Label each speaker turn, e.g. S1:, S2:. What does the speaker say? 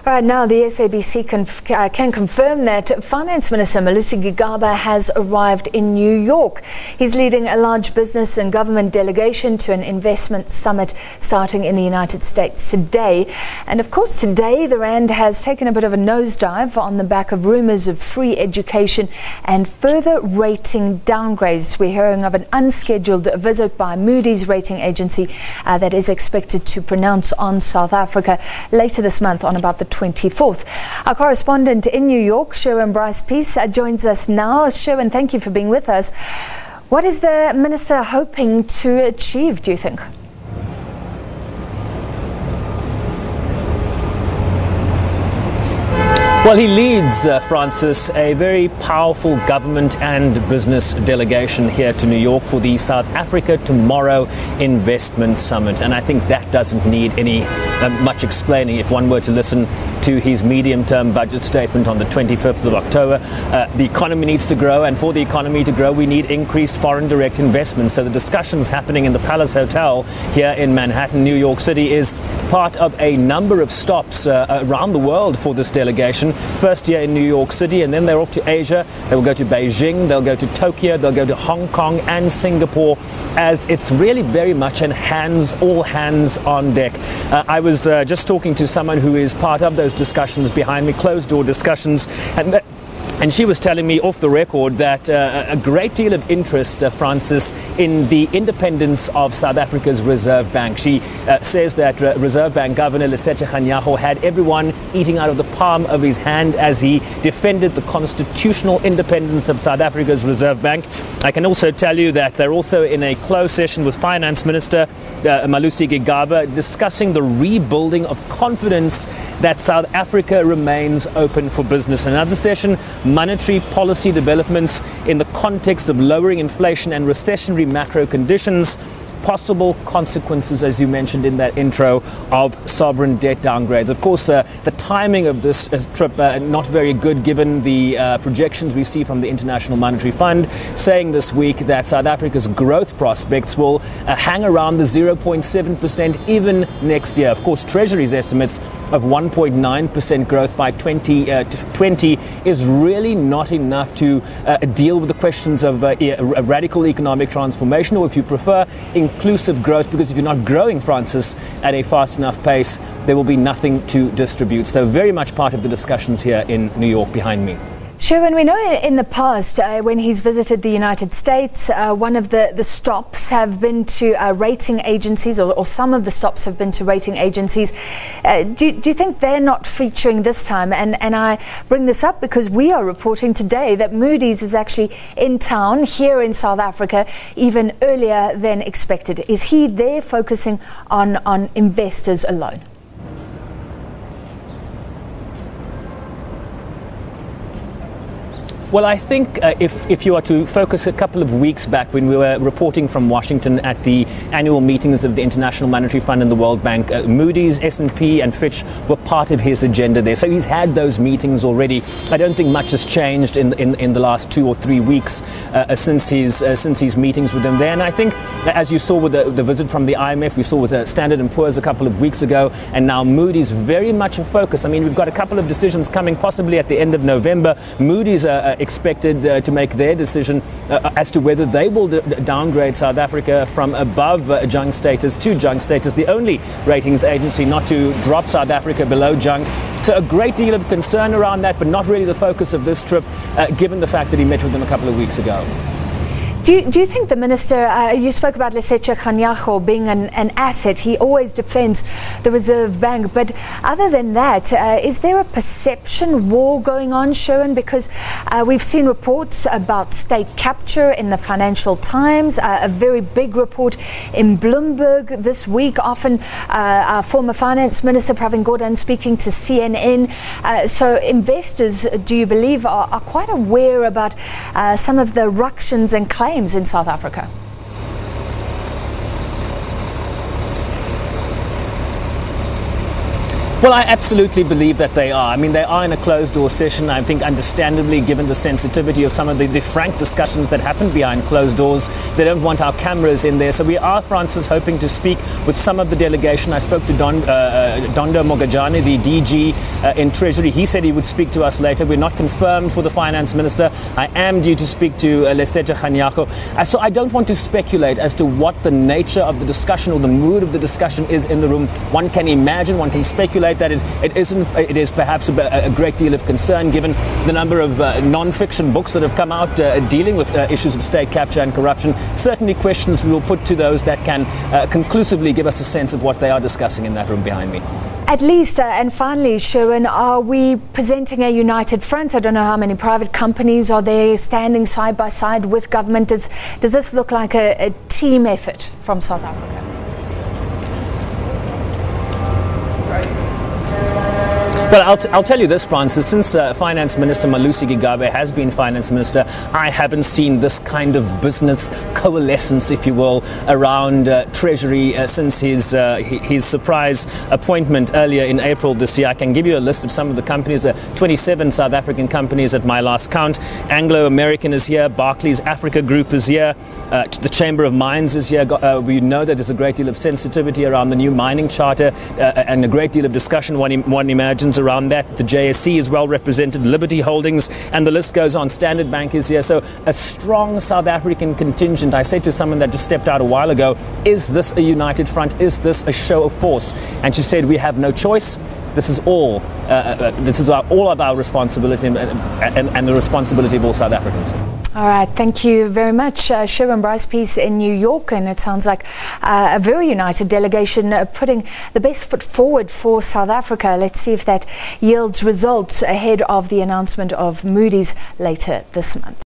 S1: Right now, the SABC can confirm that Finance Minister Malusi Gigaba has arrived in New York. He's leading a large business and government delegation to an investment summit starting in the United States today. And of course, today the rand has taken a bit of a nosedive on the back of rumours of free education and further rating downgrades. We're hearing of an unscheduled visit by Moody's rating agency that is expected to pronounce on South Africa later this month on about the 24th. Our correspondent in New York, Sherwin Bryce-Pease, joins us now. Sherwin, thank you for being with us. What is the minister hoping to achieve, do you think?
S2: Well, he leads, Francis, a very powerful government and business delegation here to New York for the South Africa Tomorrow Investment Summit. And I think that doesn't need any much explaining if one were to listen to his medium-term budget statement on the 25th of October. The economy needs to grow, and for the economy to grow, we need increased foreign direct investment. So the discussions happening in the Palace Hotel here in Manhattan, New York City, is part of a number of stops around the world for this delegation. First here in New York City, and then they're off to Asia. They will go to Beijing, they'll go to Tokyo, they'll go to Hong Kong and Singapore, as it's really very much an all hands on deck. I was just talking to someone who is part of those discussions behind me, closed door discussions, and she was telling me off the record that a great deal of interest, Francis, in the independence of South Africa's Reserve Bank. She says that Reserve Bank Governor Lesetja Kganyago had everyone eating out of the palm of his hand as he defended the constitutional independence of South Africa's Reserve Bank. I can also tell you that they're also in a closed session with Finance Minister Malusi Gigaba discussing the rebuilding of confidence that South Africa remains open for business. Another session, monetary policy developments in the context of lowering inflation and recessionary macro conditions, possible consequences, as you mentioned in that intro, of sovereign debt downgrades. Of course, the timing of this trip not very good given the projections we see from the International Monetary Fund, saying this week that South Africa's growth prospects will hang around the 0.7% even next year. Of course, Treasury's estimates of 1.9% growth by 2020 is really not enough to deal with the questions of radical economic transformation, or if you prefer, inclusive growth, because if you're not growing, Francis, at a fast enough pace, there will be nothing to distribute. So very much part of the discussions here in New York behind me.
S1: Sherwin, we know in the past when he's visited the United States, one of the stops have been to rating agencies, or some of the stops have been to rating agencies. Do you think they're not featuring this time? And I bring this up because we are reporting today that Moody's is actually in town here in South Africa even earlier than expected. Is he there focusing on investors alone?
S2: Well, I think if you are to focus a couple of weeks back when we were reporting from Washington at the annual meetings of the International Monetary Fund and the World Bank, Moody's, S&P and Fitch were part of his agenda there. So he's had those meetings already. I don't think much has changed in the last 2 or 3 weeks since his meetings with them there. And I think, as you saw with the visit from the IMF, we saw with Standard & Poor's a couple of weeks ago, and now Moody's very much a focus. I mean, we've got a couple of decisions coming possibly at the end of November. Moody's expected to make their decision as to whether they will downgrade South Africa from above junk status to junk status, the only ratings agency not to drop South Africa below junk. So a great deal of concern around that, but not really the focus of this trip, given the fact that he met with them a couple of weeks ago.
S1: Do you think the minister, you spoke about Lesetja Kganyago being an asset, he always defends the Reserve Bank, but other than that, is there a perception war going on, Sherwin? Because we've seen reports about state capture in the Financial Times, a very big report in Bloomberg this week, often our former Finance Minister Pravin Gordhan speaking to CNN. So investors, do you believe, are quite aware about some of the ructions and claims in South Africa?
S2: Well, I absolutely believe that they are. I mean, they are in a closed-door session. I think, understandably, given the sensitivity of some of the frank discussions that happen behind closed doors, they don't want our cameras in there. So we are, Francis, hoping to speak with some of the delegation. I spoke to Dondo Mogajane, the DG in Treasury. He said he would speak to us later. We're not confirmed for the Finance Minister. I am due to speak to Lesetja Kganyago. So I don't want to speculate as to what the nature of the discussion or the mood of the discussion is in the room. One can imagine, one can speculate that it is perhaps a great deal of concern given the number of non-fiction books that have come out dealing with issues of state capture and corruption. Certainly questions we will put to those that can conclusively give us a sense of what they are discussing in that room behind me.
S1: At least, and finally, Sherwin, are we presenting a united front? I don't know how many private companies are there standing side by side with government. Does this look like a team effort from South Africa?
S2: Well, I'll tell you this, Francis. Since Finance Minister Malusi Gigaba has been Finance Minister, I haven't seen this kind of business coalescence, if you will, around Treasury since his surprise appointment earlier in April this year. I can give you a list of some of the companies, 27 South African companies at my last count. Anglo American is here, Barclays Africa Group is here, the Chamber of Mines is here. We know that there's a great deal of sensitivity around the new mining charter and a great deal of discussion, one imagines, around that. The JSE is well represented, Liberty Holdings, and the list goes on. Standard Bank is here. So a strong South African contingent. I said to someone that just stepped out a while ago, is this a united front? Is this a show of force? And she said, we have no choice. This is all of our responsibility and the responsibility of all South Africans.
S1: All right, thank you very much. Sherwin Bryce-Pease in New York, and it sounds like a very united delegation putting the best foot forward for South Africa. Let's see if that yields results ahead of the announcement of Moody's later this month.